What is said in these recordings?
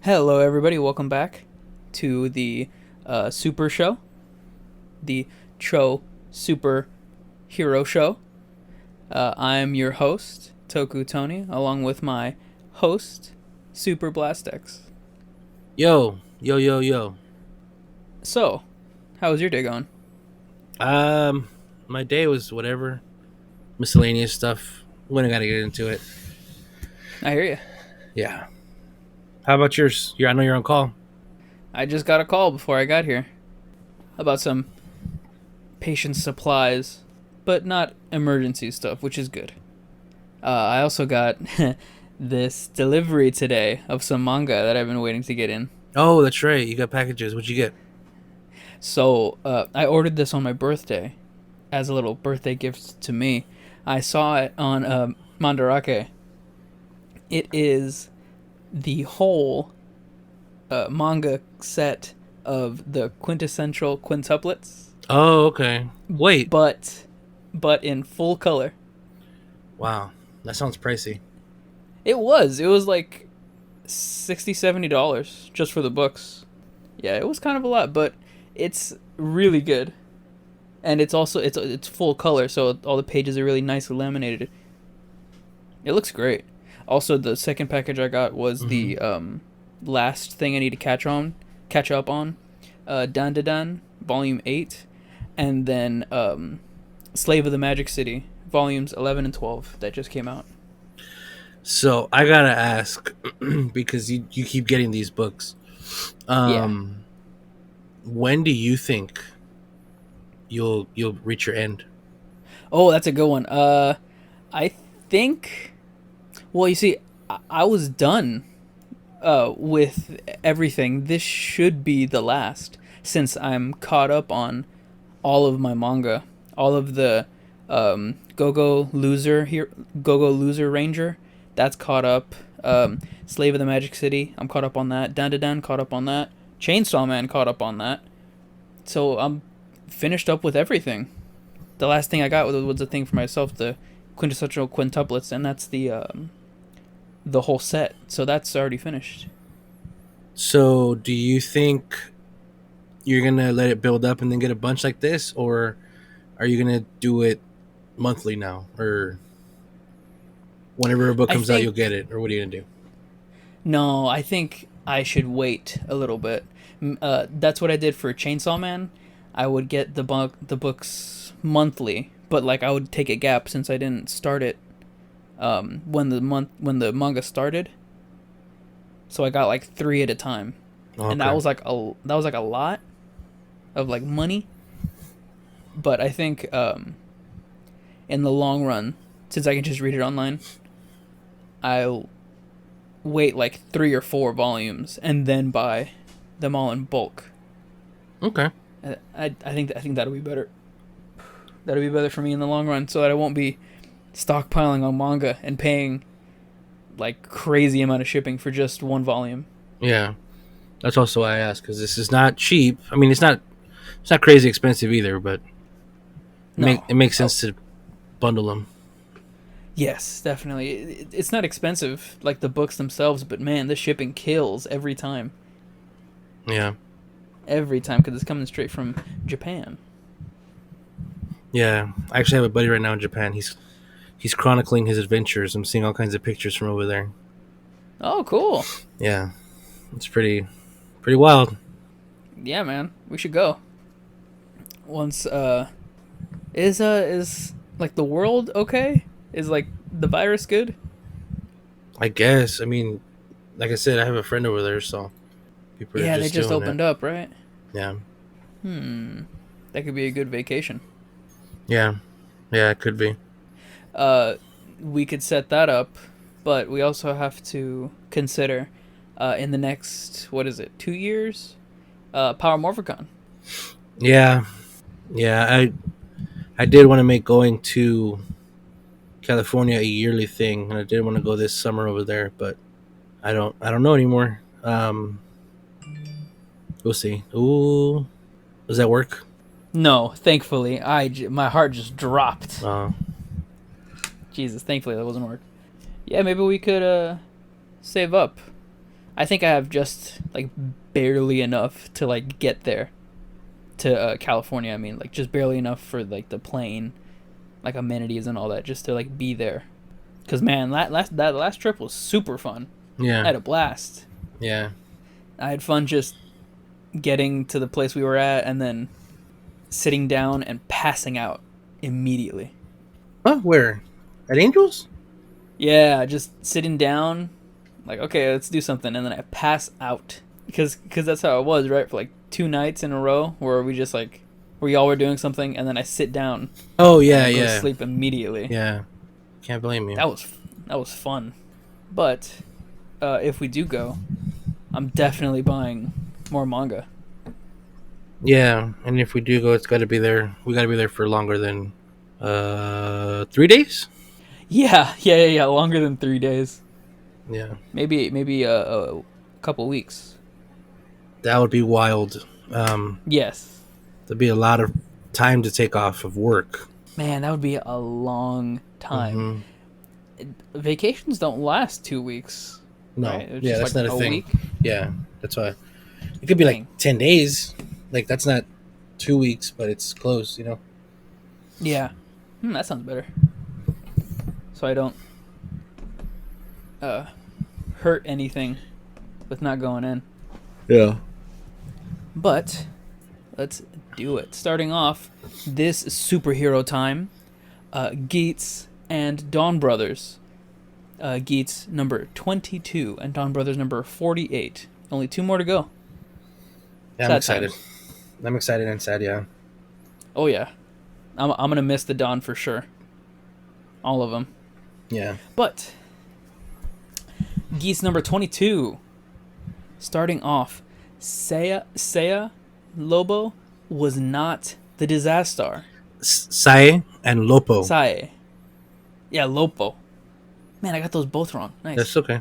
Hello, everybody. Welcome back to the Super Show, the CHO Super Hero Show. I'm your host, TokuTony, along with my host, Super Blastex. Yo, yo, yo, yo. So, how was your day going? Um, my day was whatever, miscellaneous stuff. When I gotta get into it. I hear you. Yeah. How about yours? I know you're on call. I just got a call before I got here about some patient supplies, but not emergency stuff, which is good. I also got this delivery today of some manga that I've been waiting to get in. Oh, that's right. You got packages. What'd you get? So I ordered this on my birthday as a little birthday gift to me. I saw it on Mandarake. It is the whole manga set of the quintessential quintuplets, Oh, okay. Wait. but in full color. Wow. That sounds pricey. It was like $60-$70 just for the books. Yeah, it was kind of a lot, but it's really good. And it's full color, so all the pages are really nicely laminated. It looks great. Also, the second package I got was Mm-hmm. the last thing I need to catch up on, Dan Volume 8, and then Slave of the Magic City Volumes 11 and 12 that just came out. So I gotta ask because you keep getting these books. Yeah. Um, when do you think you'll reach your end? Oh, that's a good one. I think. Well, you see, I was done with everything. This should be the last, since I'm caught up on all of my manga, all of the Go Go Loser Ranger. That's caught up. Slave of the Magic City. I'm caught up on that. Dan caught up on that. Chainsaw Man caught up on that. So I'm finished up with everything. The last thing I got was a thing for myself, the quintessential quintuplets, and that's the whole set. So that's already finished. So do you think you're gonna let it build up and then get a bunch like this, or are you gonna do it monthly now, or whenever a book I comes out, think you'll get it, or what are you gonna do? no, I think I should wait a little bit. That's what I did for Chainsaw Man. I would get the books monthly, but like I would take a gap since I didn't start it when the manga started. So I got like 3 at a time, and Okay. that was like a lot of like money. But I think in the long run, since I can just read it online, I'll wait like 3 or 4 volumes and then buy them all in bulk. Okay. I think that'll be better. That'll be better for me in the long run, so that I won't be stockpiling on manga and paying like crazy amount of shipping for just 1 volume. Yeah, that's also why I asked, because this is not cheap. I mean, it's not crazy expensive either, but No. it makes Oh, sense to bundle them. yes, definitely. It's not expensive like the books themselves, but man, the shipping kills every time. Yeah. Every time, because it's coming straight from Japan. Yeah. I actually have a buddy right now in Japan. He's chronicling his adventures. I'm seeing all kinds of pictures from over there. Oh, cool. Yeah, it's pretty wild. Yeah, man, we should go. Once is like the world okay? Is like the virus good? I guess. I mean, like I said, I have a friend over there, so people are Yeah, they just just doing it. opened up, right? Yeah. Hmm. That could be a good vacation. Yeah. Yeah, it could be. Uh, we could set that up, but we also have to consider, in the next, what is it, 2 years? Power Morphicon. Yeah. Yeah, I did want to make going to California a yearly thing, and I did want to go this summer over there, but I don't know anymore. We'll see. Ooh, does that work? No, thankfully, my heart just dropped. Uh, Jesus, thankfully that wasn't work. Yeah, maybe we could save up. I think I have just like barely enough to like get there to California. I mean, like just barely enough for like the plane, like amenities and all that, just to like be there. Cause man, that last trip was super fun. I Yeah. had a blast. Yeah. I had fun just getting to the place we were at and then sitting down and passing out immediately. Huh? Where? At Angels? Yeah, just sitting down, like okay, let's do something, and then I pass out because that's how it was, right? For like 2 nights in a row where we just like where y'all were doing something, and then I sit down Oh and yeah, I go to yeah, sleep immediately. yeah. Can't blame you. That was fun. But if we do go, I'm definitely buying more manga. Yeah, and if we do go, it's got to be there. We got to be there for longer than 3 days. Yeah. Longer than 3 days. Yeah, Maybe a couple weeks. that would be wild. Yes. There'd be a lot of time to take off of work. Man, that would be a long time. Hmm. Vacations don't last 2 weeks. No, Right? It's yeah, just that's like not a thing. week. Yeah, that's why it could be like Dang. 10 days. Like that's not 2 weeks, but it's close. Yeah. That sounds better. So I don't hurt anything with not going in. Yeah. But let's do it. Starting off this superhero time, Geats and DonBrothers. Geats number 22 and DonBrothers number 48. Only 2 more to go. Yeah, I'm Sad excited. times. I'm excited and sad. Yeah. Oh yeah, I'm gonna miss the Don for sure. All of them. Yeah. But Geats number 22. Starting off, Saya Lobo was not the disaster. Sae and Lopo. Sae. Yeah, Lopo. Man, I got those both wrong. Nice. That's okay.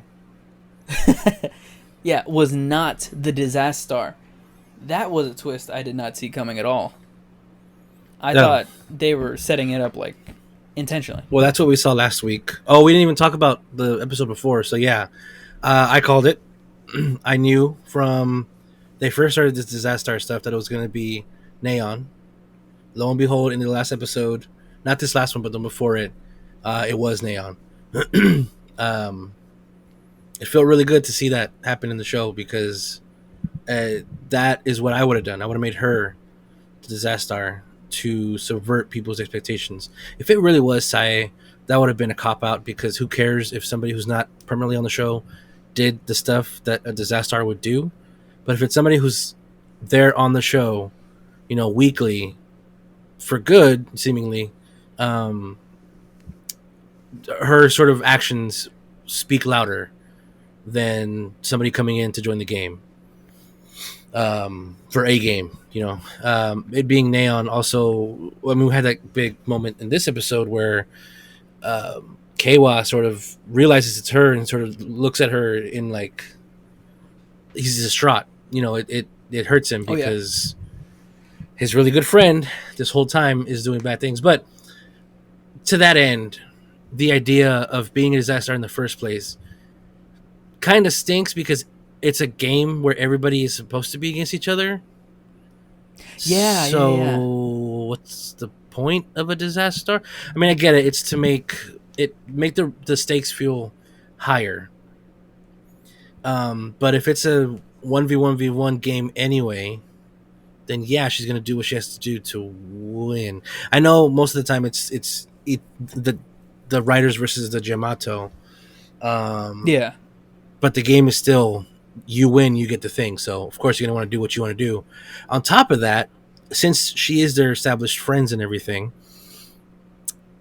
Yeah, was not the disaster. That was a twist I did not see coming at all. I No. thought they were setting it up like intentionally. Well, that's what we saw last week. Oh, we didn't even talk about the episode before. So yeah, I called it. I knew from they first started this disaster stuff that it was going to be Neon. Lo and behold, in the last episode, not this last one, but the one before it, it was Neon. It felt really good to see that happen in the show because that is what I would have done. I would have made her the disaster to subvert people's expectations. If it really was Sae, that would have been a cop out because who cares if somebody who's not permanently on the show did the stuff that a disaster would do. But if it's somebody who's there on the show, weekly for good, seemingly, her sort of actions speak louder than somebody coming in to join the game. For a game, it being Neon also, I mean, we had that big moment in this episode where Kawa sort of realizes it's her and sort of looks at her in like, he's distraught. It hurts him because his really good friend this whole time is doing bad things. But to that end, the idea of being a disaster in the first place kind of stinks because it's a game where everybody is supposed to be against each other. Yeah. So what's the point of a disaster? I mean, I get it. It's to make the stakes feel higher. But if it's a 1v1v1 game anyway, then yeah, she's gonna do what she has to do to win. I know most of the time it's the writers versus the Yamato. Yeah. But the game is still, you win, you get the thing. So of course you're gonna want to do what you want to do. On top of that, since she is their established friends and everything,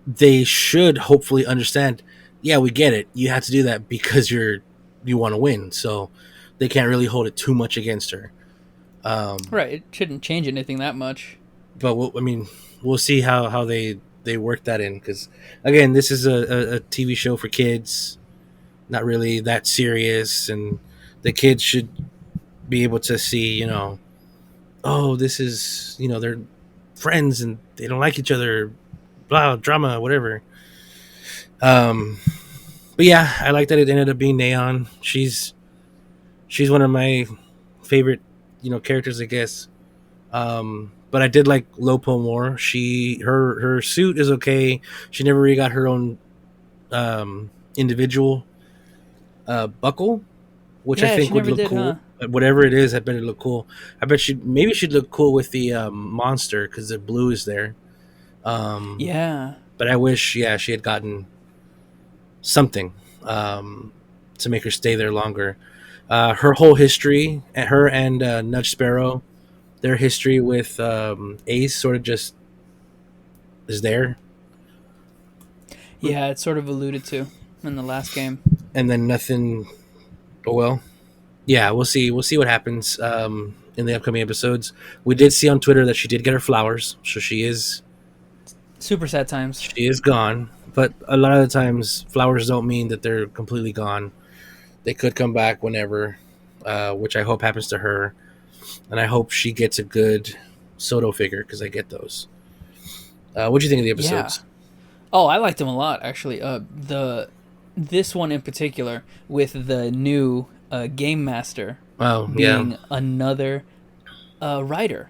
they should hopefully understand. Yeah, we get it. You have to do that because you want to win. So they can't really hold it too much against her. Right. It shouldn't change anything that much. But we'll see how they work that in because again, this is a TV show for kids, not really that serious, and the kids should be able to see, oh, this is, they're friends and they don't like each other, blah, drama, whatever. But yeah, I like that it ended up being Neon. She's She's one of my favorite, characters, I guess. But I did like Lopo more. Her suit is okay. She never really got her own individual buckle, which I Yeah, think she would never look did, cool. huh? Whatever it is, I bet it look cool. I bet she'd look cool with the monster because the blue is there. Um, Yeah. but I wish, yeah, she had gotten something um, to make her stay there longer. Her whole history, her and Nudge Sparrow, their history with Ace sort of just is there, Yeah, it's sort of alluded to in the last game. and then nothing. Oh well, yeah, we'll see. We'll see what happens in the upcoming episodes. We did see on Twitter that she did get her flowers, so Super sad times. she is gone. But a lot of the times, flowers don't mean that they're completely gone. They could come back whenever, which I hope happens to her, and I hope she gets a good Soto figure because I get those. What do you think of the Yeah. episodes? Oh, I liked him a lot actually. This one in particular with the new game master Oh yeah, being another writer.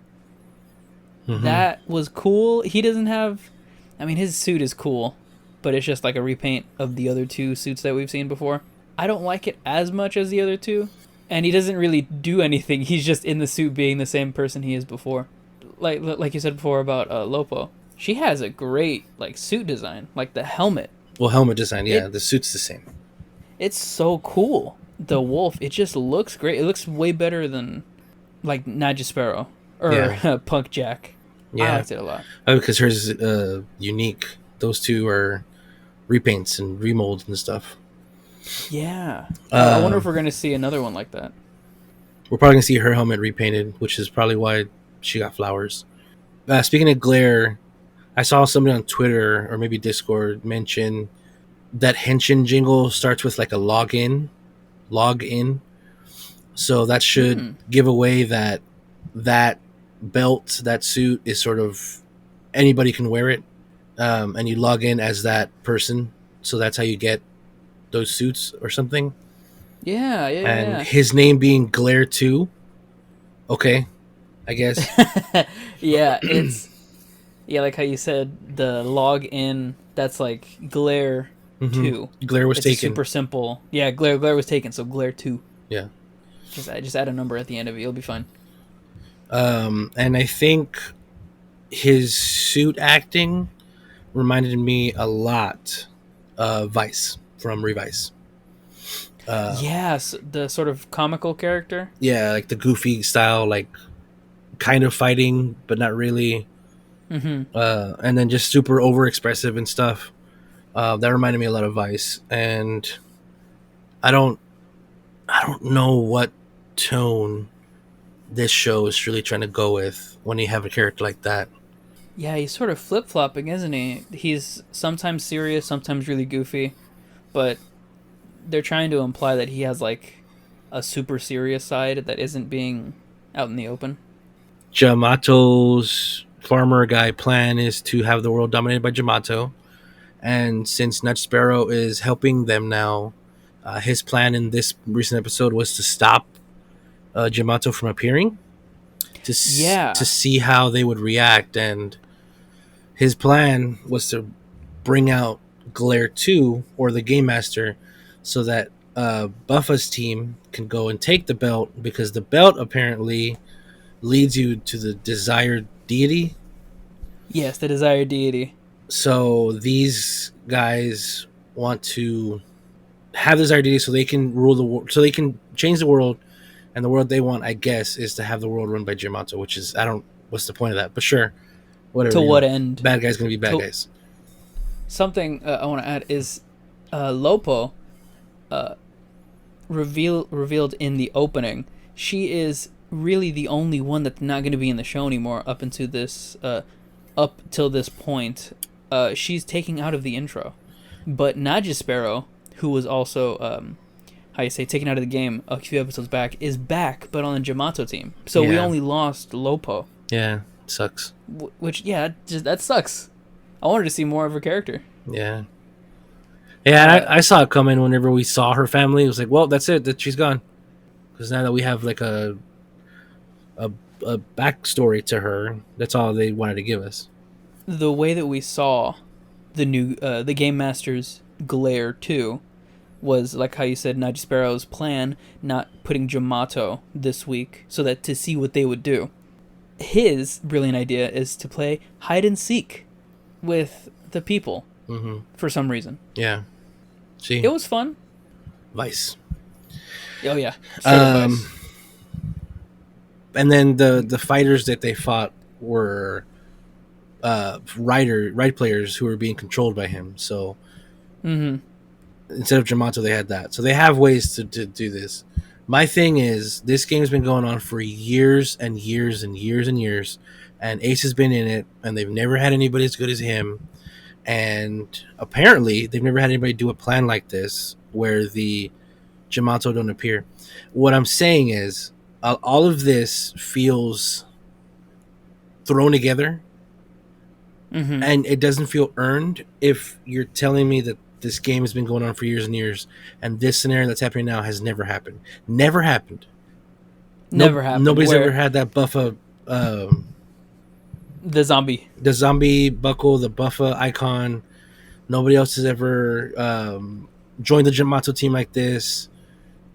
mm-hmm. That was cool. He doesn't have. I mean, his suit is cool, but it's just like a repaint of the other two suits that we've seen before. I don't like it as much as the other two, and he doesn't really do anything. He's just in the suit being the same person he is before. Like you said before about Lopo. She has a great like suit design, like the helmet. Well, helmet design, yeah, It the suit's the same. it's so cool. The wolf, it just looks great. It looks way better than like Ninja Sparrow or Yeah, Punk Jack. I yeah, liked it a lot. because hers is unique. Those two are repaints and remolds and stuff. Yeah. I wonder if Um, we're gonna see another one like that. we're probably gonna see her helmet repainted, which is probably why she got flowers. Speaking of glare, I saw somebody on Twitter or maybe Discord mention that Henshin jingle starts with like a log in. So that should Hmm. give away that belt, that suit is sort of anybody can wear it, and you log in as that person. So that's how you get those suits or something. Yeah, And yeah, his name being Glare 2. Okay, I guess. yeah. Yeah, it's like how you said the log in. That's like Glare hmm 2. Glare was It's a taken. super simple. Yeah, Glare was taken, so Glare 2. Yeah. Just add a number at the end of it. You'll be fine. And I think his suit acting reminded me a lot of Vice from Revice. Yes, the sort of comical character. Yeah, like the goofy style, like kind of fighting, but not really. Mm-hmm. And then just super over expressive and stuff. That reminded me a lot of Vice. And I don't know what tone this show is really trying to go with when you have a character like that. Yeah, he's sort of flip flopping, isn't he? He's sometimes serious, sometimes really goofy, but they're trying to imply that he has like a super serious side that isn't being out in the open. Jamato's farmer guy plan is to have the world dominated by Jamato. And since Nut Sparrow is helping them now, his plan in this recent episode was to stop Jamato from appearing to Yeah. see how they would react. And his plan was to bring out Glare 2 or the Game Master so that Buffa's team can go and take the belt because the belt apparently leads you to the desired deity. Yes, the desired deity. So these guys want to have this deity so they can rule the world, so they can change the world, and the world they want, I guess, is to have the world run by Jamato, which is I don't. What's the point of that? But sure, whatever. To what end? Bad guys gonna be bad To guys. something I want to add is Lopo revealed in the opening. She is really the only one that's not going to be in the show anymore up till this point. She's taking out of the intro, but Naja Sparrow, who was also how you say taken out of the game a few episodes back, is back, but on the Jamato team. So we Yeah. only lost Lopo, Yeah, sucks. which that sucks. I wanted to see more of her character. Yeah, yeah. I saw it coming whenever we saw her family. It was like, well, that's it. That she's gone. because now that we have like a a backstory to her, that's all they wanted to give us. The way that we saw the Game Master's glare too was like how you said Naji Sparrow's plan, not putting Jamato this week so that to see what they would do. His brilliant idea is to play hide and seek with the people for some reason. Yeah. See, It was fun. Vice. Oh yeah. Straight up Vice. And then the fighters that they fought were ride players who were being controlled by him. So instead of Jamato, they had that. So they have ways to do this. My thing is, this game's been going on for years and years and years and years, and Ace has been in it, and they've never had anybody as good as him. And apparently, they've never had anybody do a plan like this where the Jamato don't appear. What I'm saying is, all of this feels thrown together, and it doesn't feel earned if you're telling me that this game has been going on for years and years, and this scenario that's happening now has never happened. Never happened. Never happened. Nobody's ever had that buffa. The zombie buckle, the buffa icon. Nobody else has ever joined the Jamato team like this.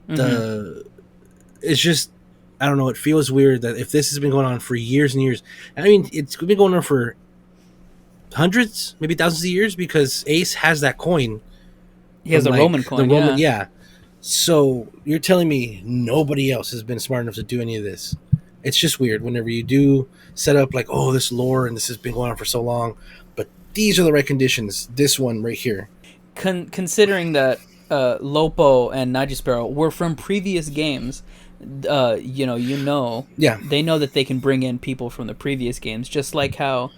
It's just, I don't know. It feels weird that if this has been going on for years and years, and I mean, it's been going on for hundreds, maybe thousands of years, because Ace has that coin. He has a Roman coin. The Roman, yeah. So you're telling me nobody else has been smart enough to do any of this? It's just weird whenever you do set up like, oh, this lore and this has been going on for so long, but these are the right conditions. This one right here. Considering that Lopo and Naji Sparrow were from previous games, yeah, they know that they can bring in people from the previous games, just like how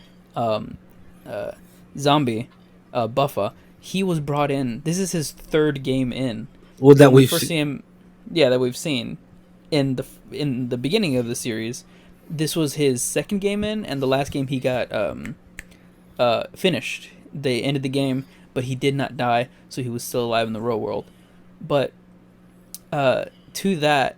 Zombie Buffa, he was brought in. This is his third game in. Well, that we've first see him, that we've seen in the beginning of the series. This was his second game in, and the last game he got finished. They ended the game, but he did not die, so he was still alive in the real world. But to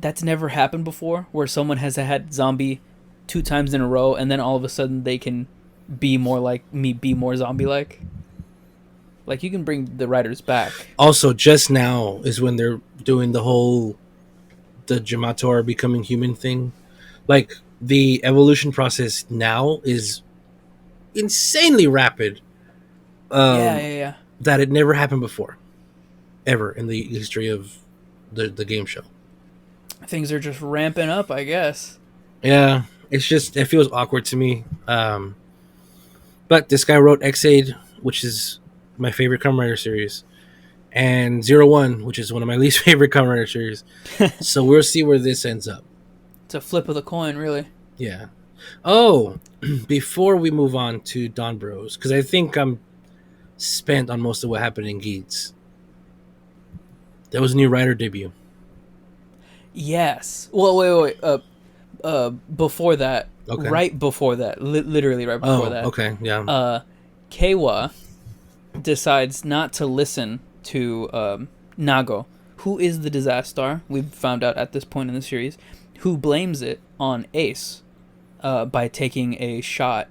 that's never happened before, where someone has had zombie 2 times in a row, and then all of a sudden they can be more like me, be more zombie-like. Like, you can bring the writers back. Also, just now is when they're doing the Jamato are becoming human thing. Like, the evolution process now is insanely rapid. Yeah. That it never happened before. Ever in the history of the game show. Things are just ramping up, I guess. Yeah, it feels awkward to me. But this guy wrote X-Aid, which is my favorite Kamen Rider series, and 01, which is one of my least favorite Kamen Rider series. So we'll see where this ends up. It's a flip of the coin, really. Yeah. Oh, before we move on to DonBros, because I think I'm spent on most of what happened in Geats. There was a new writer debut. Yes. Well, wait. Before that, okay. Right before that, literally right before that. Okay, yeah. Keiwa decides not to listen to Nago, who is the disaster. We've found out at this point in the series, who blames it on Ace by taking a shot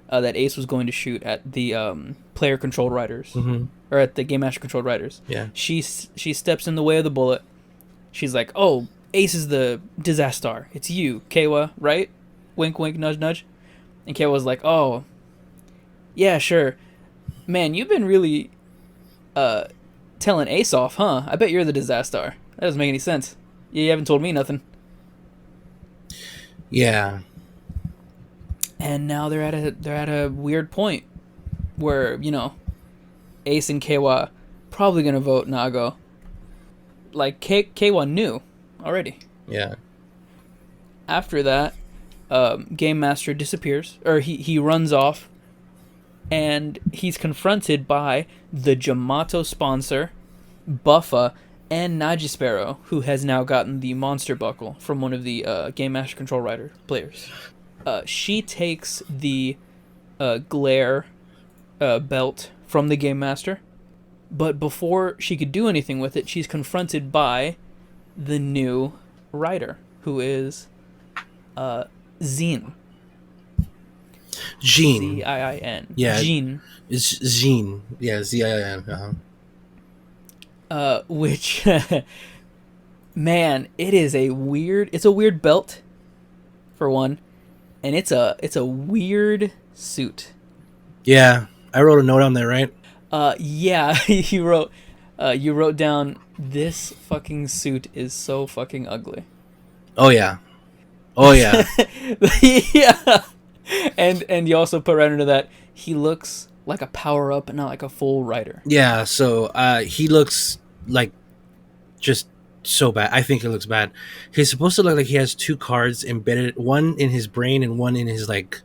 that Ace was going to shoot at the player-controlled riders, or at the Game Master-controlled riders. Yeah. She steps in the way of the bullet. She's like, "Oh, Ace is the disaster. It's you, Keiwa, right? Wink, wink, nudge, nudge." And Keiwa's like, "Oh, yeah, sure. Man, you've been really telling Ace off, huh? I bet you're the disaster. That doesn't make any sense. You haven't told me nothing." Yeah. And now they're at a weird point where, Ace and Keiwa probably gonna vote Nago. Like, Keiwa knew already. Yeah. After that, Game Master disappears, or he runs off, and he's confronted by the Jamato sponsor, Buffa, and Naji Sparrow, who has now gotten the monster buckle from one of the Game Master Control Rider players. She takes the glare belt from the Game Master, but before she could do anything with it, she's confronted by the new writer, who is uh, Zine. Jean. Ziin. Yeah, Jean. it's Jean. Yeah, Zin. Uh-huh. Which, man, it's a weird belt, for one, and it's a weird suit. Yeah, I wrote a note on there, right? Yeah, you wrote down, this fucking suit is so fucking ugly. Oh yeah, oh yeah, Yeah, and you also put right into that, he looks like a power up, not like a full rider. yeah. So he looks like just so bad. I think it looks bad. He's supposed to look like he has two cards embedded, one in his brain and one in his like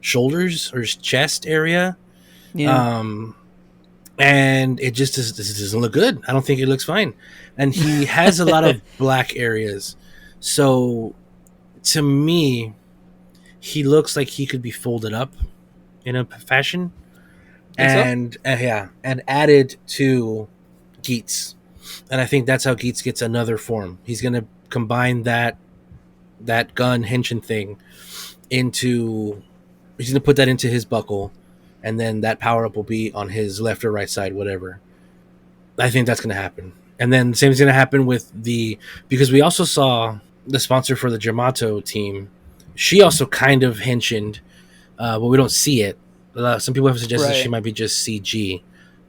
shoulders or his chest area. Yeah. Um, and it just this doesn't look good. I don't think it looks fine. And he has a lot of black areas. So to me, he looks like he could be folded up in a fashion Think so? and yeah, and added to Geats. And I think that's how Geats gets another form. He's gonna combine that gun henshin thing into. He's gonna put that into his buckle, and then that power up will be on his left or right side, whatever. I think that's gonna happen. And then the same is gonna happen with because we also saw the sponsor for the Jamato team. She also kind of henshined, but we don't see it. Some people have suggested Right. she might be just CG,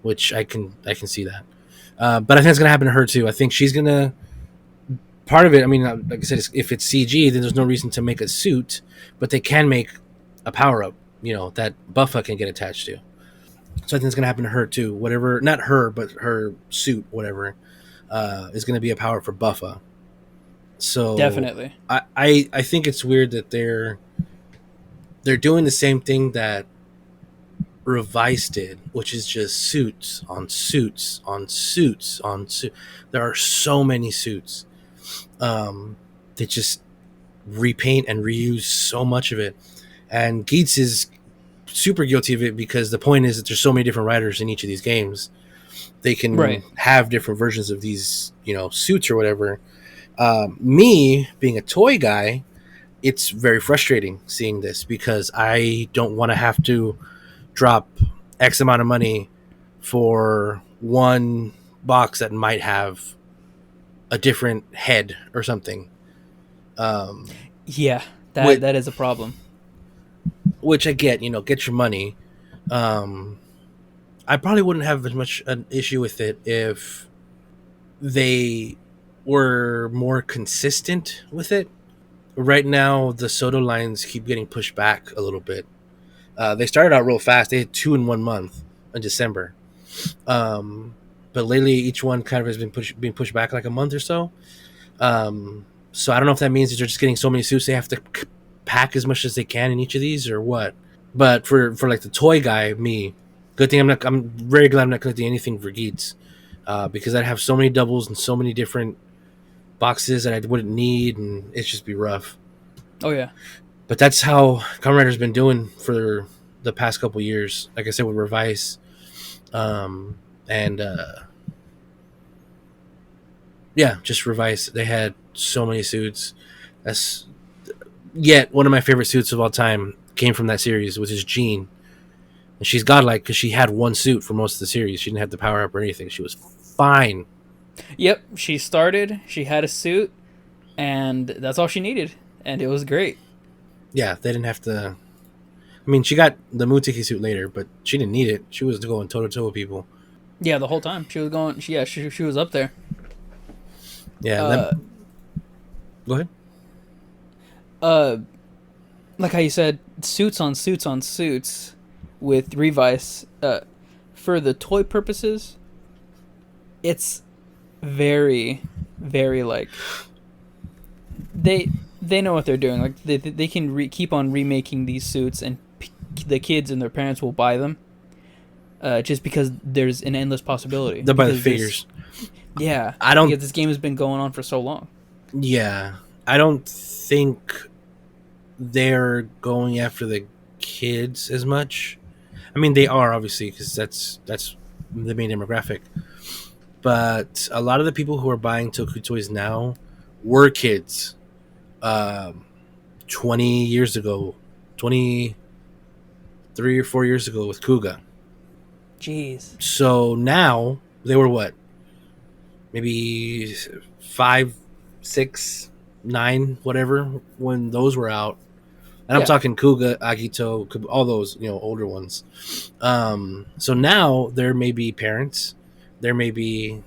which I can see that. But I think it's gonna happen to her too. I think she's gonna part of it. I mean, like I said, if it's CG, then there's no reason to make a suit, but they can make a power up. That Buffa can get attached to. So I think it's gonna happen to her too. Whatever, not her, but her suit, whatever, is gonna be a power up for Buffa. So Definitely. I think it's weird that they're doing the same thing that Revice did, which is just suits on suits on suits on suit. There are so many suits. They just repaint and reuse so much of it, and Geats is super guilty of it because the point is that there's so many different writers in each of these games. They can Right. have different versions of these, suits or whatever. Me being a toy guy, it's very frustrating seeing this because I don't want to have to drop X amount of money for one box that might have a different head or something. Yeah, Which, that is a problem. which I get, get your money. I probably wouldn't have as much an issue with it if they were more consistent with it. Right now, the Soto lines keep getting pushed back a little bit. They started out real fast. They had 2 in 1 month in December. But lately, each one kind of has been pushed back like a month or so. So I don't know if that means that they're just getting so many suits they have to pack as much as they can in each of these or what. But for like the toy guy, me, good thing I'm very glad I'm not collecting anything for Geats, because I'd have so many doubles and so many different boxes that I wouldn't need, and it'd just be rough. Oh yeah. But that's how Kamen Rider's been doing for the past couple years. Like I said, with Revice, and yeah, just Revice. They had so many suits. That's yet one of my favorite suits of all time came from that series, which is Jean. And she's godlike because she had one suit for most of the series. She didn't have the power up or anything. She was fine. Yep, she started, she had a suit, and that's all she needed, and it was great. Yeah, they didn't have to. I mean, she got the Muteki suit later, but she didn't need it. She was going toe to toe with people. Yeah, the whole time she was going. She was up there. Yeah. Go ahead. Like how you said, suits on suits on suits with Revice. For the toy purposes, it's very, very like they know what they're doing. Like they can keep on remaking these suits, and the kids and their parents will buy them. Just because there's an endless possibility. They'll buy the Because figures. yeah, I don't. because this game has been going on for so long. Yeah, I don't think they're going after the kids as much. I mean, they are obviously because that's the main demographic. but a lot of the people who are buying Toku toys now were kids. Um, 20 years ago, 23 or 4 years ago with Kuga. Jeez. So now they were what? Maybe 5, 6, 9, whatever, when those were out. And I'm talking Kuga, Agito, all those, older ones. So now there may be parents, there may be,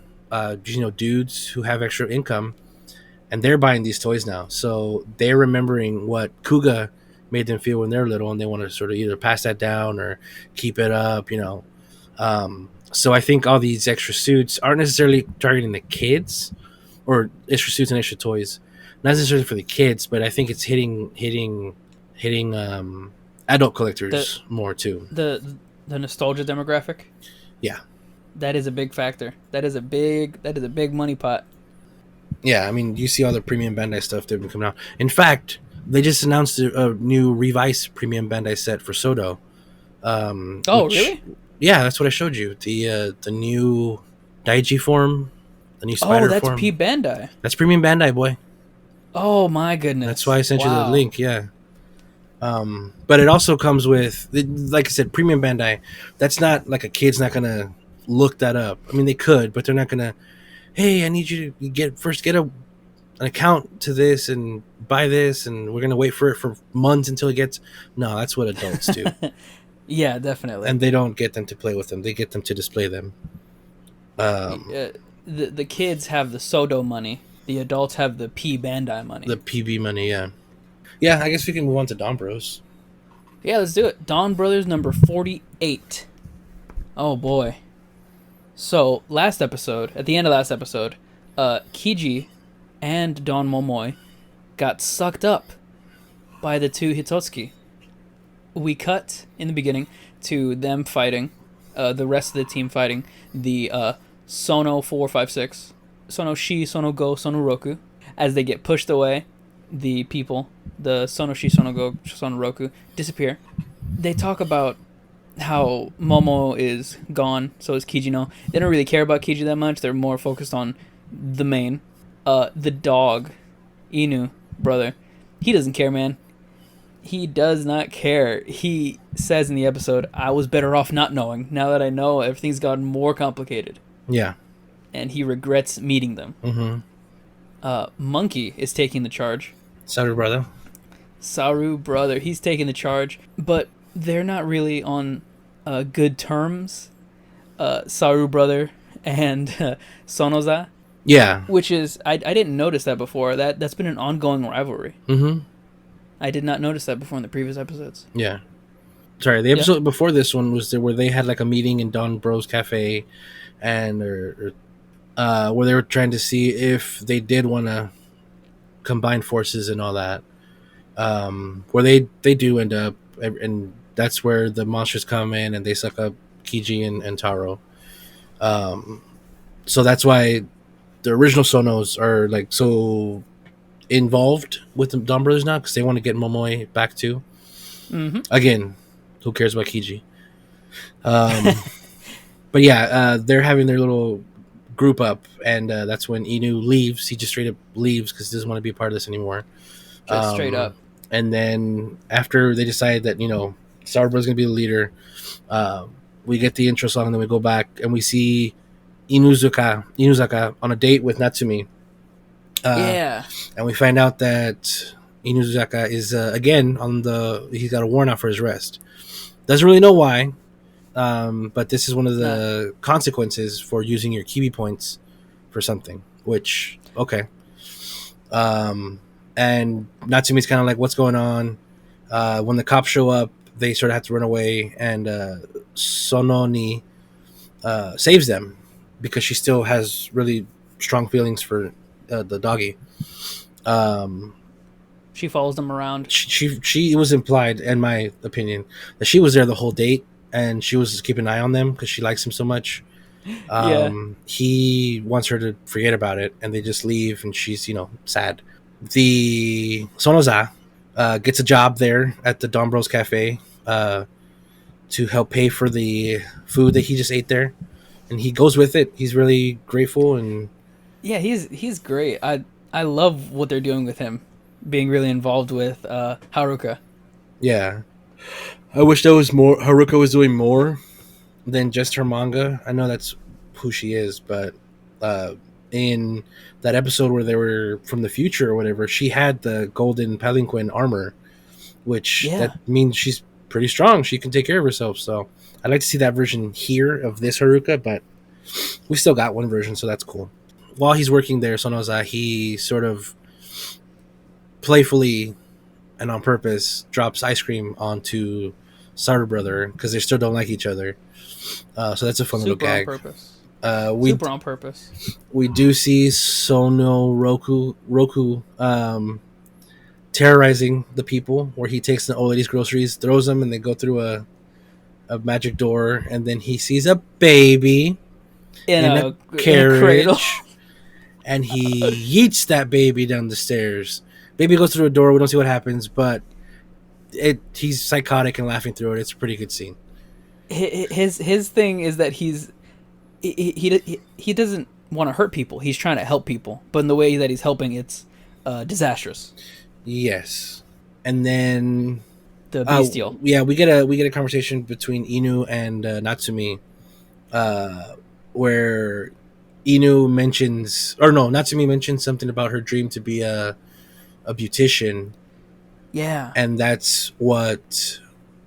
dudes who have extra income, and they're buying these toys now. So they're remembering what Kuga made them feel when they're little, and they want to sort of either pass that down or keep it up, So I think all these extra suits aren't necessarily targeting the kids, or extra suits and extra toys, not necessarily for the kids, but I think it's hitting adult collectors more too. The nostalgia demographic. Yeah, that is a big factor. That is a big money pot. Yeah, I mean, you see all the premium Bandai stuff they've been coming out. In fact, they just announced a new revised premium Bandai set for Soto. Really? Yeah, that's what I showed you. The new Daiji form, the new spider form. Oh, that's P Bandai. That's premium Bandai, boy. Oh my goodness. That's why I sent you the link. Yeah. But it also comes with, like I said, premium Bandai. That's not like a kid's not gonna look that up. I mean, they could, but they're not gonna. Hey, I need you to get an account to this and buy this, and we're gonna wait for it for months until it gets. No, that's what adults do. Yeah, definitely. And they don't get them to play with them; they get them to display them. The kids have the Soto money. The adults have the P Bandai money. The PB money, yeah. Yeah, I guess we can move on to DonBros. Yeah, let's do it. DonBrothers number 48. Oh boy. So, at the end of last episode, Kiji and Don Momoy got sucked up by the two Hitotsuki. We cut, in the beginning, to them fighting, the rest of the team fighting, the Sono 456, Sono Shi, Sono Go, Sono Roku. As they get pushed away, the people, the Sono Shi, Sono Go, Sono Roku, disappear. They talk about how Momo is gone, so is Kijino. They don't really care about Kiji that much. They're more focused on the main. The dog, Inu, brother, he doesn't care, man. He does not care. He says in the episode, I was better off not knowing. Now that I know, everything's gotten more complicated. Yeah. And he regrets meeting them. Mm-hmm. Monkey is taking the charge. Saru brother. He's taking the charge, but they're not really on good terms. Saru brother and Sonoza. Yeah. Which is, I didn't notice that before. That's been an ongoing rivalry. Mm-hmm. I did not notice that before in the previous episodes. Yeah. Sorry, the episode before this one was there where they had like a meeting in Donbros Cafe, and where they were trying to see if they did want to combine forces and all that. Where they do end up, and that's where the monsters come in and they suck up Kiji and Taro. So that's why the original Sonos are like so involved with the DonBrothers now, because they want to get Momoe back too. Mm-hmm. Again, who cares about Kiji? But yeah, they're having their little group up, and that's when Inu leaves. He just straight up leaves because he doesn't want to be a part of this anymore. Just straight up. And then after they decide that, Starboy's going to be the leader, we get the intro song, and then we go back and we see Inuzaka on a date with Natsumi. Yeah. And we find out that Inuzaka is, again, he's got a warrant out for his arrest. Doesn't really know why, but this is one of the consequences for using your Kibi points for something, which, okay. And Natsumi's kind of like, what's going on? When the cops show up, they sort of have to run away, and Sononi saves them because she still has really strong feelings for the doggy. She follows them around. She was implied, in my opinion, that she was there the whole date, and she was keeping an eye on them because she likes him so much. He wants her to forget about it, and they just leave, and she's sad. The Sonoza gets a job there at the DonBros Cafe to help pay for the food that he just ate there. and he goes with it. He's really grateful, and Yeah, he's great. I love what they're doing with him, being really involved with Haruka. yeah. I wish there was more. Haruka was doing more than just her manga. I know that's who she is, but uh, in that episode where they were from the future or whatever, she had the golden palanquin armor, which that Yeah, means she's pretty strong. She can take care of herself. So I'd like to see that version here of this Haruka, but we still got one version, so that's cool. While he's working there, Sonoza, he sort of playfully and on purpose drops ice cream onto Starter Brother because they still don't like each other. So that's a fun little super on gag. purpose. Uh, we Super on purpose. we do see Roku terrorizing the people, where he takes the old lady's groceries, throws them, and they go through a magic door, and then he sees a baby in a In a cradle. carriage, and he yeets that baby down the stairs. Baby goes through a door. We don't see what happens, but he's psychotic and laughing through it. It's a pretty good scene. His thing is that he doesn't want to hurt people. He's trying to help people, but in the way that he's helping, it's disastrous. Yes, and then The bestial. yeah, we get a conversation between Inu and Natsumi, where Inu mentions, or no, Natsumi mentions something about her dream to be a beautician, Yeah. and that's what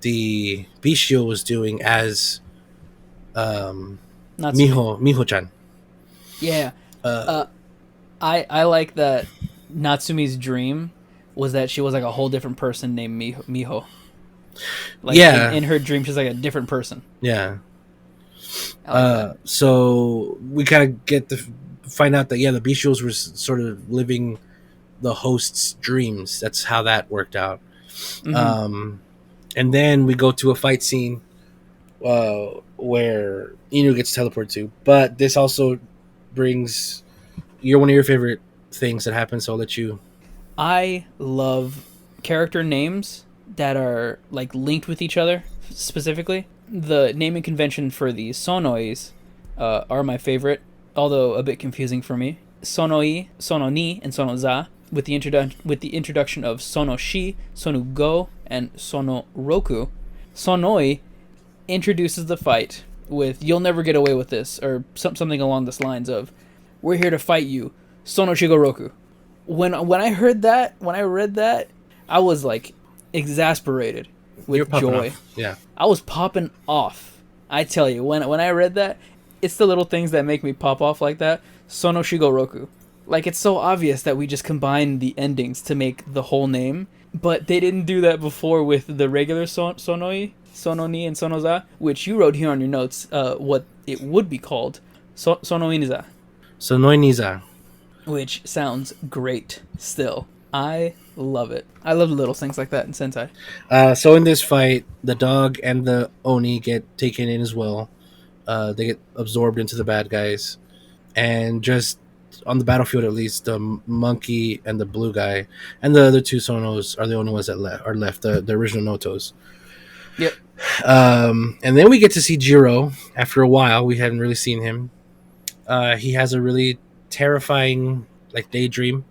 the bestial was doing as Natsumi. Miho-chan. Yeah. Uh, I like that Natsumi's dream was that she was like a whole different person named Miho. Like yeah, in her dream, she's like a different person. yeah. I like that. So we kind of get to find out that the bestials were sort of living the host's dreams. That's how that worked out. Mm-hmm. And then we go to a fight scene where Inu gets teleported to. But this also brings one of your favorite things that happens. So I'll let you. I love character names that are like linked with each other specifically. The naming convention for the sonois are my favorite, although a bit confusing for me. Sonoi, Sononi, and Sonoza with the introduction of Sonoshi, Sonugo, and Sonoroku. Sonoi introduces the fight with "You'll never get away with this," or something along the lines of "We're here to fight you, Sonoshigoroku." When I read that, I was like exasperated with joy. Off. Yeah. I was popping off. I tell you, when I read that, it's the little things that make me pop off like that. Sonoshigoroku. Like, it's so obvious that we just combined the endings to make the whole name, but they didn't do that before with the regular Sonoi, Sononi, and Sonoza, which you wrote here on your notes what it would be called. Sonoiniza. Sonoiniza. Which sounds great still. I love it. I love the little things like that in Sentai. So in this fight, the dog and the Oni get taken in as well. They get absorbed into the bad guys. And just on the battlefield, at least, the monkey and the blue guy and the other two Sonos are the only ones that are left, the original Notos. Yep. And then we get to see Jiro after a while. We hadn't really seen him. He has a really terrifying daydream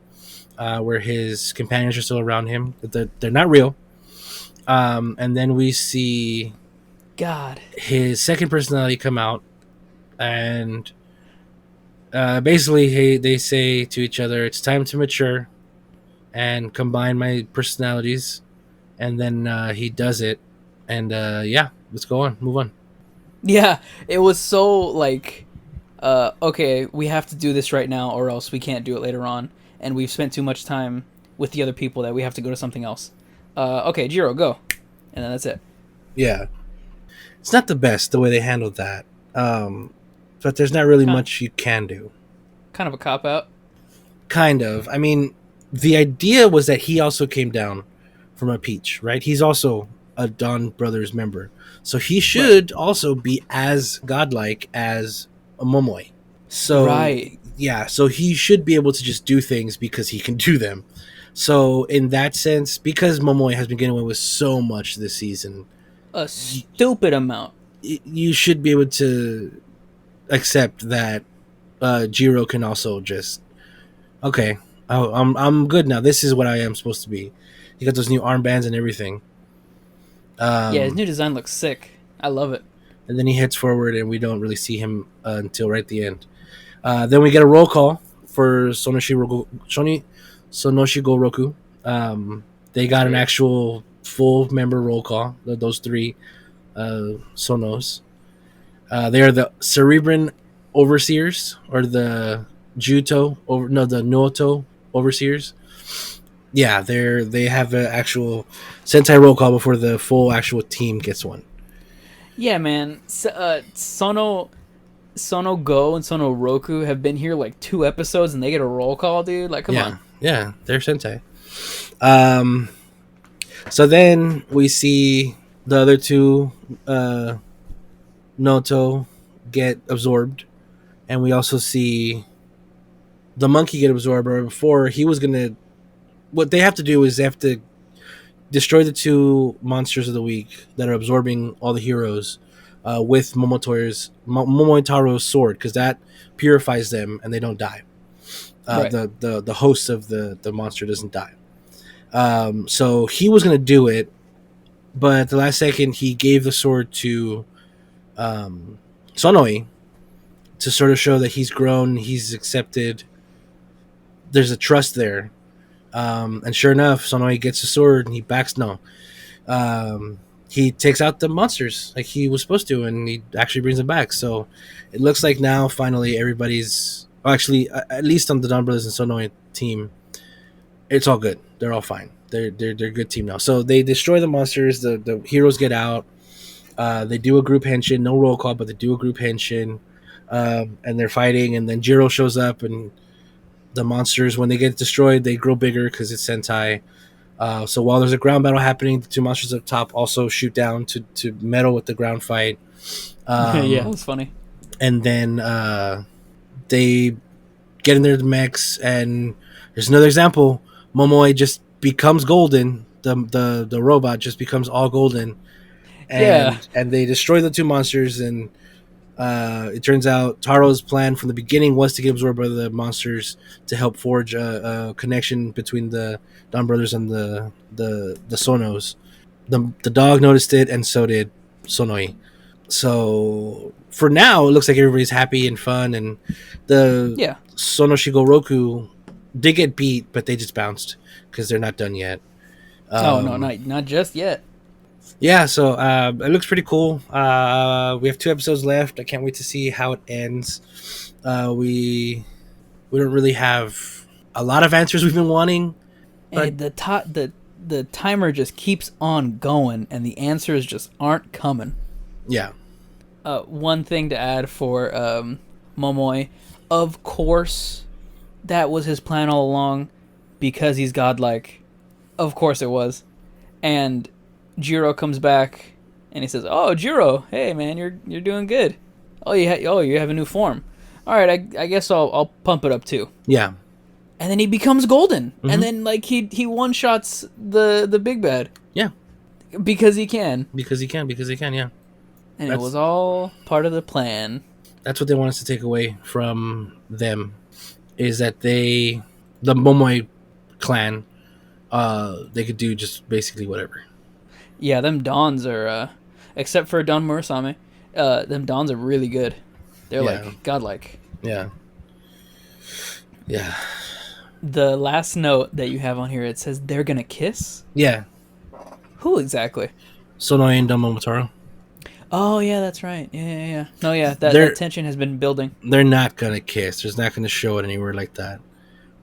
where his companions are still around him. They're not real. And then we see his second personality come out, and basically they say to each other, it's time to mature and combine my personalities. And then he does it, and let's go on, move on. Yeah, it was so like okay, we have to do this right now or else we can't do it later on, and we've spent too much time with the other people that we have to go to something else. Okay, Jiro, go. And then that's it. Yeah. It's not the best the way they handled that. But there's not really much you can do. Kind of a cop-out. Kind of. I mean, the idea was that he also came down from a peach, right? He's also a DonBrothers member. So he should also be as godlike as a Momoi. So, right. Yeah, so he should be able to just do things because he can do them. So in that sense, because Momoi has been getting away with so much this season, a stupid amount, you should be able to Except that Jiro can also just okay. Oh, I'm good now. This is what I am supposed to be. He got those new armbands and everything. Yeah, his Um, new design looks sick. I love it. and then he heads forward, and we don't really see him until right at the end. Then we get a roll call for Sonoshi Goroku. They That's got an great. actual full member roll call. Those three Sonos. They are the Cerebrin overseers or the the Noto overseers. Yeah, they have an actual Sentai roll call before the full actual team gets one. Yeah, man. Sono Go and Sono Roku have been here like 2 episodes and they get a roll call, dude. Like, come on. Yeah, they're Sentai. Um, so then we see the other two Noto get absorbed, and we also see the monkey get absorbed. Or before he was gonna, what they have to do is they have to destroy the two monsters of the week that are absorbing all the heroes with Momotaro's sword, because that purifies them and they don't die. Right. The host of the monster doesn't die. So he was going to do it, but at the last second he gave the sword to Sonoi to sort of show that he's grown, he's accepted. There's a trust there. And sure enough, Sonoi gets the sword and he backs no. He takes out the monsters like he was supposed to, and he actually brings them back. So it looks like now finally everybody's actually, at least on the DonBrothers and Sonoi team, it's all good. They're all fine. They're a good team now. So they destroy the monsters. The heroes get out. They do a group henshin, no roll call, but they do a group henshin, and they're fighting. And then Jiro shows up, and the monsters, when they get destroyed, they grow bigger because it's Sentai. So while there's a ground battle happening, the two monsters up top also shoot down to meddle with the ground fight. Yeah, that's funny. And then they get in their mechs, and there's another example. Momoe just becomes golden. The robot just becomes all golden, Yeah. and they destroy the two monsters. And it turns out Taro's plan from the beginning was to get absorbed by the monsters to help forge a connection between the DonBrothers and the Sonos. The dog noticed it, and so did Sonoi. So for now, it looks like everybody's happy and fun, and the Yeah. Sonoshigo Roku did get beat, but they just bounced because they're not done yet. Oh no, not just yet. Yeah, so it looks pretty cool. We have 2 episodes left. I can't wait to see how it ends. We don't really have a lot of answers we've been wanting. And the timer just keeps on going, and the answers just aren't coming. Yeah. One thing to add for Momoe, of course, that was his plan all along, because he's godlike. Of course it was, and Jiro comes back, and he says, "Oh, Jiro, hey man, you're doing good. Oh, you have a new form. All right, I guess I'll pump it up too." Yeah. And then he becomes golden, Mm-hmm. and then like he one shots the big bad. Yeah. Because he can. Because he can, yeah. And it was all part of the plan. That's what they want us to take away from them, is that the Momoe clan, they could do just basically whatever. Yeah, them Dons are, except for Don Murasame, them Dons are really good. They're like godlike. Yeah. Yeah. The last note that you have on here, it says they're gonna kiss? Yeah. Who exactly? Sonoi and Momotaro. Oh, yeah, that's right. Yeah. No, yeah, that tension has been building. They're not going to kiss. There's not going to show it anywhere like that.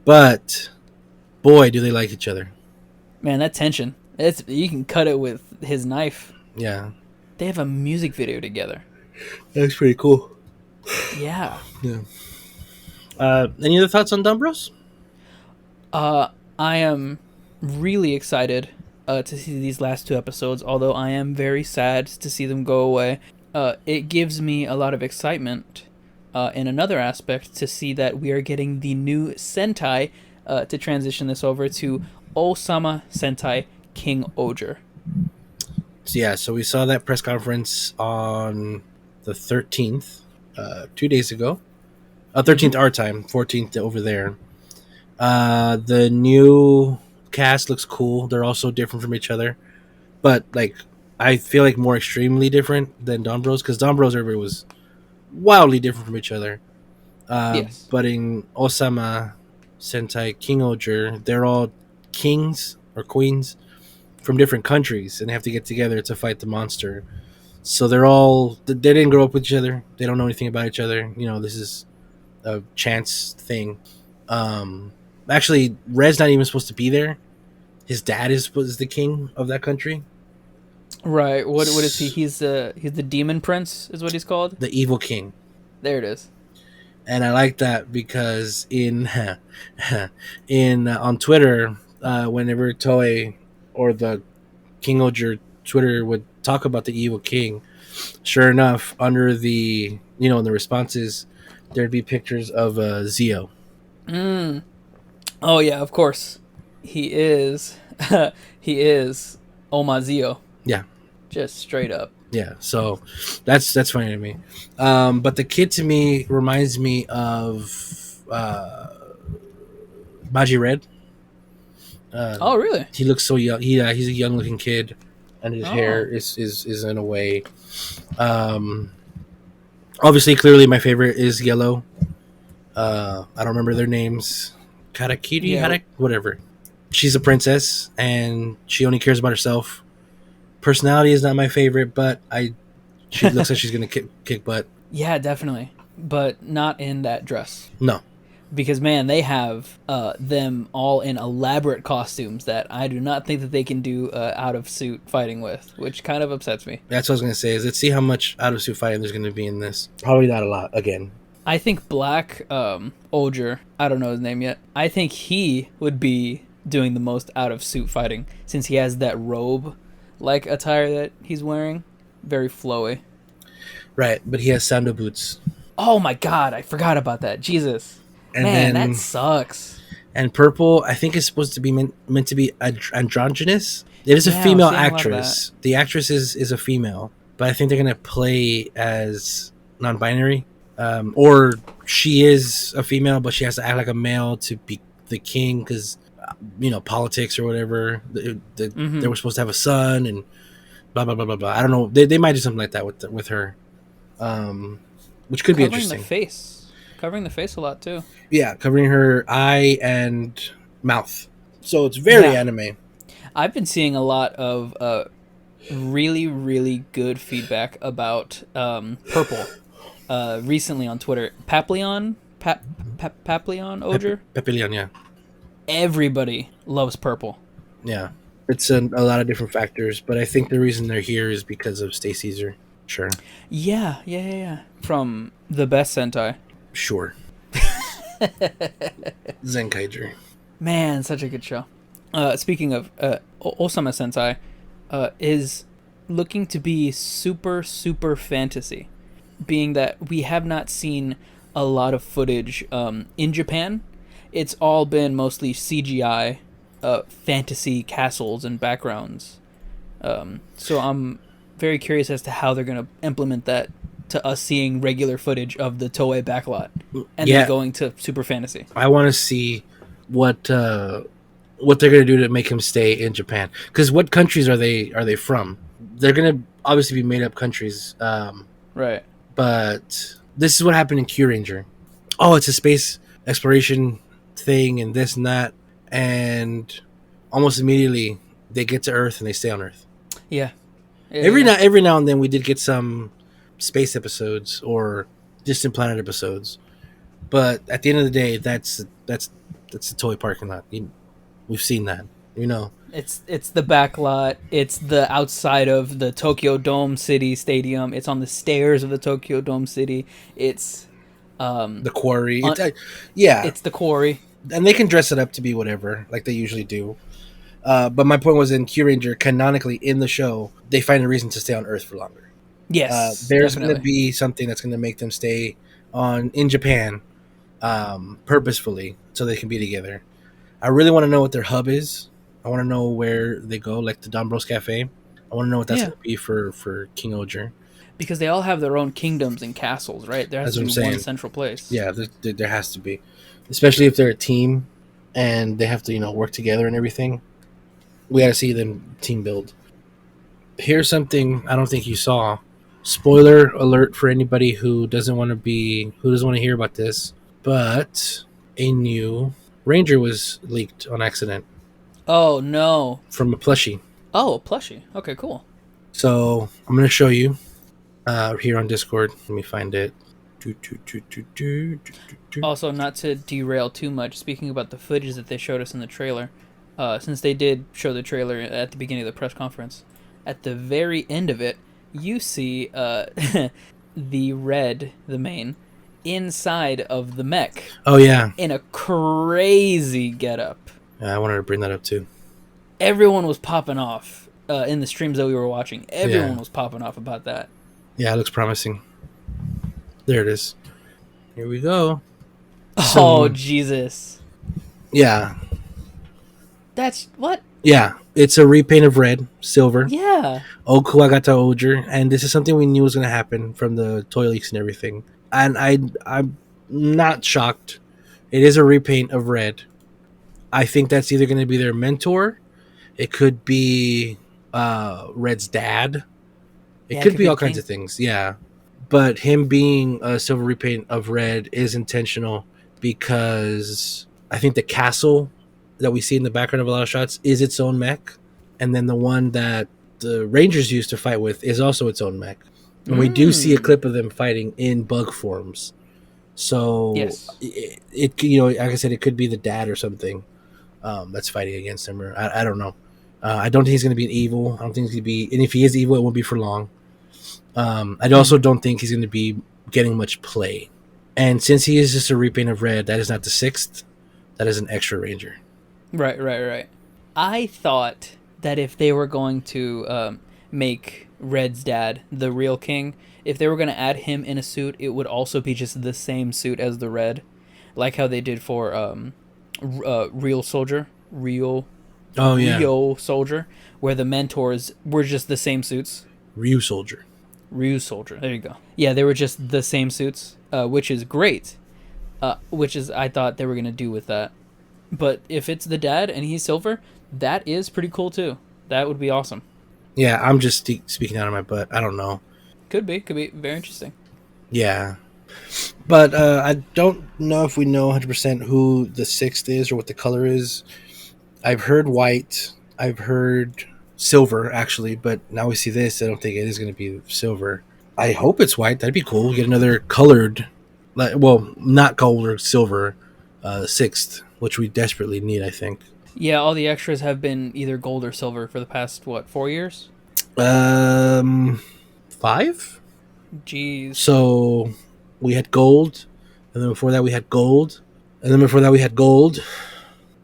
But, boy, do they like each other. Man, that tension. You can cut it with his knife. Yeah. They have a music video together. That's pretty cool. Yeah. Yeah. Any other thoughts on DonBros? I am really excited to see these last 2 episodes, although I am very sad to see them go away. It gives me a lot of excitement in another aspect to see that we are getting the new Sentai to transition this over to Osama Sentai King Oger. So we saw that press conference on the 13th. 2 days ago. 13th our time, 14th over there. The new cast looks cool. They're also different from each other, but like I feel like more extremely different than DonBros because DonBros everybody was wildly different from each other. Yes. But in Osama Sentai King Oger, they're all kings or queens from different countries and they have to get together to fight the monster. So they didn't grow up with each other. They don't know anything about each other. This is a chance thing. Um, Actually, Red's not even supposed to be there. His dad is the king of that country. Right. What is he? He's the demon prince is what he's called. The evil king. There it is. And I like that because in in on Twitter, whenever Toei or the King Oger Twitter would talk about the evil king, sure enough, under the in the responses, there'd be pictures of Zio. Mm. Oh yeah, of course. He is. He is Omazio. Yeah. Just straight up. Yeah, so that's funny to me. But the kid to me reminds me of Baji Red. Oh really? He looks so young. He's a young looking kid, and his Oh. hair is in a way. Obviously, clearly, my favorite is Yellow. I don't remember their names. Karakiri, Yeah. whatever. She's a princess, and she only cares about herself. Personality is not my favorite, but she looks like she's gonna kick butt. Yeah, definitely. But not in that dress. No, Because man, they have them all in elaborate costumes that I do not think that they can do out of suit fighting with, which kind of upsets me. that's what I was gonna say. Is let's see how much out of suit fighting there's gonna be in this. Probably not a lot. Again, I think Black Oger, I don't know his name yet. I think he would be doing the most out of suit fighting since he has that robe like attire that he's wearing, very flowy. right? But he has sandal boots. Oh my god, I forgot about that. Jesus. And Man, then, that sucks. And purple, I think is supposed to be meant to be androgynous. It is a Yeah, I was female seeing a lot of actress. The actress is a female, but I think they're gonna play as non-binary, or she is a female, but she has to act like a male to be the king because politics or whatever. They were supposed to have a son and blah blah blah blah blah. I don't know. They might do something like that with her, which could be interesting. Covering the face a lot too. Yeah, covering her eye and mouth. So it's very anime. I've been seeing a lot of really, really good feedback about Purple recently on Twitter. Papillon Oger? Papillon, yeah. Everybody loves Purple. Yeah. It's a lot of different factors, but I think the reason they're here is because of Stay Caesar. Sure. Yeah. From the best Sentai. Sure. Zenkaiger. Man, such a good show. Speaking of Osama Sensei, is looking to be super, super fantasy, being that we have not seen a lot of footage in Japan. It's all been mostly CGI, fantasy castles and backgrounds. So I'm very curious as to how they're going to implement that to us seeing regular footage of the Toei backlot and then going to super fantasy. I want to see what they're going to do to make him stay in Japan. Because what countries are they from? They're going to obviously be made up countries. Right. But this is what happened in Q Ranger. Oh, it's a space exploration thing and this and that. And almost immediately they get to Earth and they stay on Earth. Yeah. Every now and then we did get some space episodes or distant planet episodes. But at the end of the day, that's the toy parking lot. We've seen that. It's the back lot. It's the outside of the Tokyo Dome City Stadium. It's on the stairs of the Tokyo Dome City. It's the quarry. It's the quarry. And they can dress it up to be whatever, like they usually do. But my point was in Q Ranger, canonically in the show, they find a reason to stay on Earth for longer. Yes, there's going to be something that's going to make them stay in Japan purposefully so they can be together. I really want to know what their hub is. I want to know where they go, like the DonBros Cafe. I want to know what that's going to be for King Oger. Because they all have their own kingdoms and castles, right? There has That's to what be I'm saying. one central place. Yeah, there has to be, especially if they're a team and they have to work together and everything. We got to see them team build. Here's something I don't think you saw. Spoiler alert for anybody who doesn't want to hear about this. But a new Ranger was leaked on accident Oh no! from a plushie. Oh, a plushie. Okay, cool. So I'm gonna show you here on Discord. Let me find it. Also, not to derail too much, speaking about the footage that they showed us in the trailer, since they did show the trailer at the beginning of the press conference, at the very end of it, you see the Red, the main, inside of the mech. Oh yeah, in a crazy getup. I wanted to bring that up too. Everyone was popping off in the streams that we were watching. Everyone was popping off about that. Yeah, it looks promising. There it is. Here we go. Oh, Jesus. Yeah. That's what? Yeah, it's a repaint of red, silver. Yeah. Okuagata Oger, and this is something we knew was going to happen from the toy leaks and everything. And I'm not shocked. It is a repaint of red. I think that's either going to be their mentor. It could be Red's dad. It could be all kinds of things, yeah. But him being a silver repaint of red is intentional because I think the castle that we see in the background of a lot of shots is its own mech. And then the one that the Rangers used to fight with is also its own mech. And we do see a clip of them fighting in bug forms. So yes. it like I said, it could be the dad or something that's fighting against him. Or I don't know. I don't think he's going to be an evil. I don't think he's going to be, and if he is evil, it won't be for long. I also don't think he's going to be getting much play. And since he is just a repaint of red, that is not the 6th. That is an extra Ranger. Right. I thought that if they were going to make Red's dad the real king, if they were going to add him in a suit, it would also be just the same suit as the Red, like how they did for Real Soldier, Rio Soldier, where the mentors were just the same suits. Ryu Soldier. There you go. Yeah, they were just the same suits, which is great. Which is I thought they were gonna do with that. But if it's the dad and he's silver, that is pretty cool too. That would be awesome. Yeah, I'm just speaking out of my butt. I don't know. Could be very interesting. Yeah, but I don't know if we know 100% who the 6th is or what the color is. I've heard white. I've heard silver, actually, but now we see this. I don't think it is going to be silver. I hope it's white. That'd be cool. Get another colored, not gold or silver, 6th, which we desperately need, I think. Yeah, all the extras have been either gold or silver for the past, 4 years? 5? Jeez. So we had gold, and then before that we had gold, and then before that we had gold,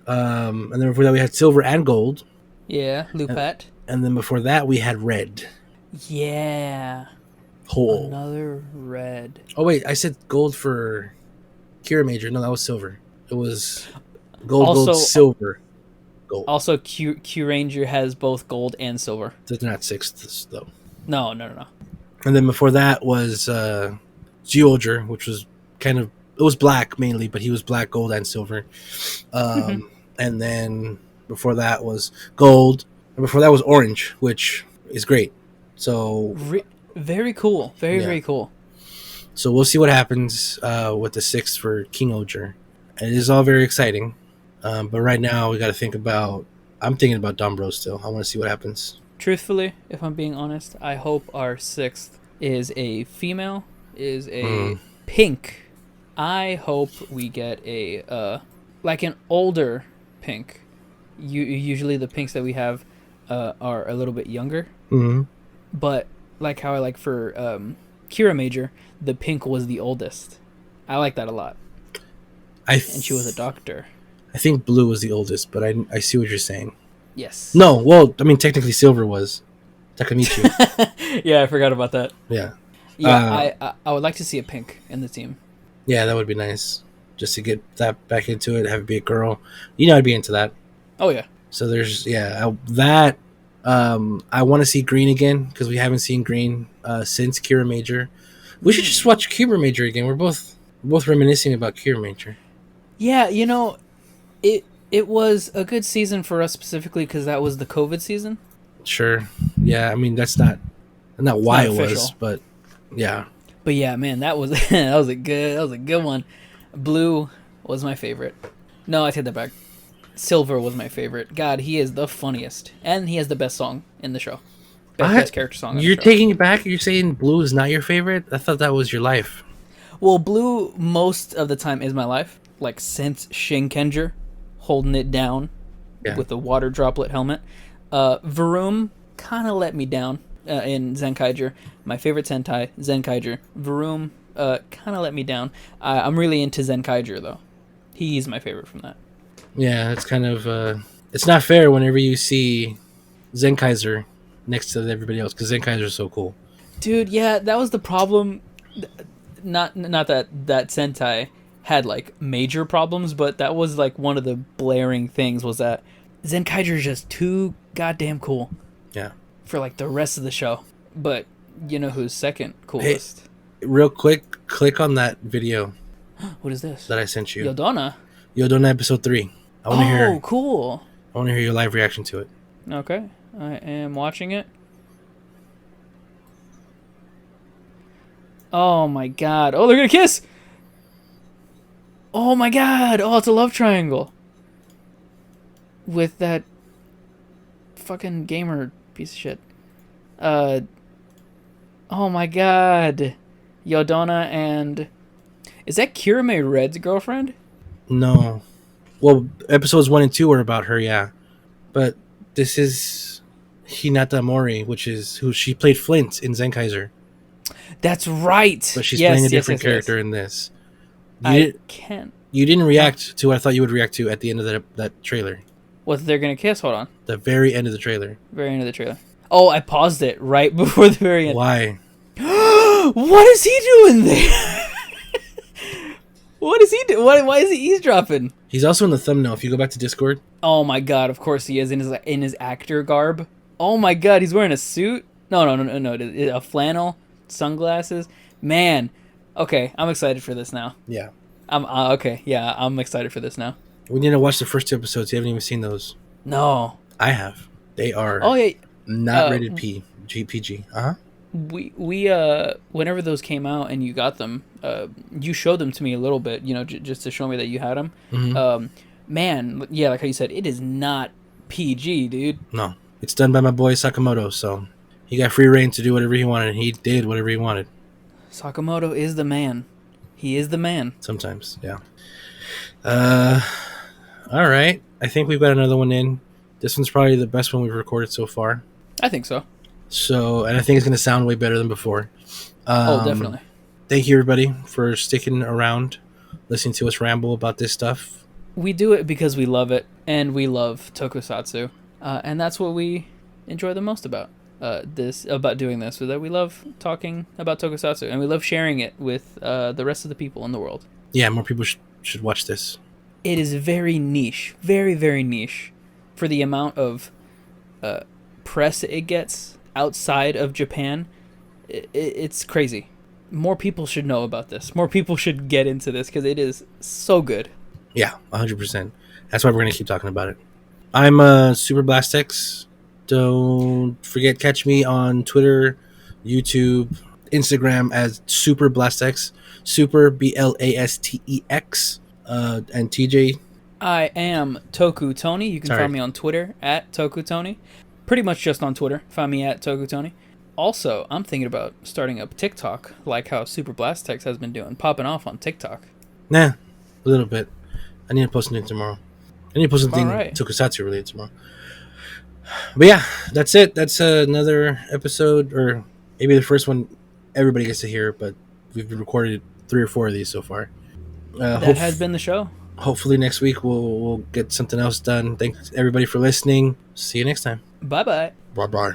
and then before that we had silver and gold. Yeah, Lupat. And then before that we had red. Yeah. Whole. Another red. Oh wait, I said gold for Kira Major. No, that was silver. It was gold, silver, gold. Also, Q Ranger has both gold and silver. They're not 6ths though. No. And then before that was Geolger, which was it was black mainly, but he was black, gold, and silver. And then before that was gold, and before that was orange, which is great. So very cool, very cool. So we'll see what happens with the 6th for King Oger. It is all very exciting, but right now we got to think about. I'm thinking about DonBros still. I want to see what happens. Truthfully, if I'm being honest, I hope our 6th is a female, is a pink. I hope we get a like an older pink. Usually the pinks that we have are a little bit younger. Mm-hmm. But like how I like for Kira Major, the pink was the oldest. I like that a lot. And she was a doctor. I think blue was the oldest, but I see what you're saying. Yes. No, well, I mean, technically silver was Takamichi. Yeah, I forgot about that. Yeah. Yeah, I would like to see a pink in the team. Yeah, that would be nice. Just to get that back into it, have it be a girl. I'd be into that. Oh, yeah. So there's, that. I want to see Green again because we haven't seen Green since Kira Major. We should just watch Kira Major again. We're both reminiscing about Kira Major. Yeah, it was a good season for us specifically because that was the COVID season. Sure. Yeah, I mean that's not why it official. was, but yeah. But yeah, man, that was that was a good one. Blue was my favorite. No, I take that back. Silver was my favorite. God, he is the funniest, and he has the best song in the show. Best character song. You're taking it back. You're saying Blue is not your favorite. I thought that was your life. Well, Blue most of the time is my life. Like since Shinkenger holding it down with the water droplet helmet. Varum kind of let me down in Zenkaiger. My favorite Sentai, Zenkaiger. Varum kind of let me down. I'm really into Zenkaiger though. He's my favorite from that. Yeah, it's kind of it's not fair whenever you see Zenkaiser next to everybody else because Zenkaiser is so cool. Dude, yeah, that was the problem. Not that Sentai had like major problems, but that was like one of the blaring things was that Zenkaiger is just too goddamn cool. Yeah. For like the rest of the show. But you know who's second coolest? Hey, real quick, click on that video. What is this? That I sent you. Yodona episode 3. I want to hear. Oh, cool. I want to hear your live reaction to it. Okay, I am watching it. Oh my god! Oh, they're gonna kiss. Oh my god! Oh, it's a love triangle. With that fucking gamer piece of shit. Oh my god. Yodona and... Is that Kirame Red's girlfriend? No. Well, episodes 1 and 2 were about her, yeah. But this is Hinata Mori, which is who she played Flint in Zenkaiser. That's right. But she's playing a different character in this. You didn't react to what I thought you would react to at the end of that trailer. What, they're gonna kiss? Hold on. The very end of the trailer. Very end of the trailer. Oh, I paused it right before the very end. Why? What is he doing there? What is he doing? Why is he eavesdropping? He's also in the thumbnail. If you go back to Discord. Oh my god! Of course he is in his actor garb. Oh my god! He's wearing a suit. No. A flannel, sunglasses. Man. Okay, I'm excited for this now. Yeah. Okay. Yeah, I'm excited for this now. We need to watch the first 2 episodes. You haven't even seen those. No. I have. They are. Oh yeah. Not rated PG. We whenever those came out and you got them, you showed them to me a little bit, just to show me that you had them. Mm-hmm. Man, yeah, like how you said, it is not PG, dude. No, it's done by my boy Sakamoto, so he got free reign to do whatever he wanted, and he did whatever he wanted. Sakamoto is the man. He is the man. Sometimes, yeah. All right. I think we've got another one in. This one's probably the best one we've recorded so far. I think so. So, and I think it's going to sound way better than before. Definitely. Thank you, everybody, for sticking around, listening to us ramble about this stuff. We do it because we love it, and we love tokusatsu. And that's what we enjoy the most about doing this, so that we love talking about tokusatsu, and we love sharing it with the rest of the people in the world. Yeah, more people should watch this. It is very niche, very, very niche, for the amount of press it gets outside of Japan. It's crazy. More people should know about this. More people should get into this because it is so good. Yeah, 100%. That's why we're going to keep talking about it. I'm Super Blastex. Don't forget, catch me on Twitter, YouTube, Instagram as Super Blastex. Super, BLASTEX. And TJ. I am TokuTony. You can find me on Twitter at TokuTony. Pretty much just on Twitter. Find me at TokuTony. Also, I'm thinking about starting up TikTok, like how Super Blastex has been doing, popping off on TikTok. Nah, a little bit. I need to post something tomorrow. I need to post something tokusatsu related tomorrow. But yeah, that's it. That's another episode, or maybe the first one everybody gets to hear, but we've recorded 3 or 4 of these so far. That has been the show. Hopefully next week we'll get something else done. Thanks everybody for listening. See you next time. Bye-bye. Bye-bye.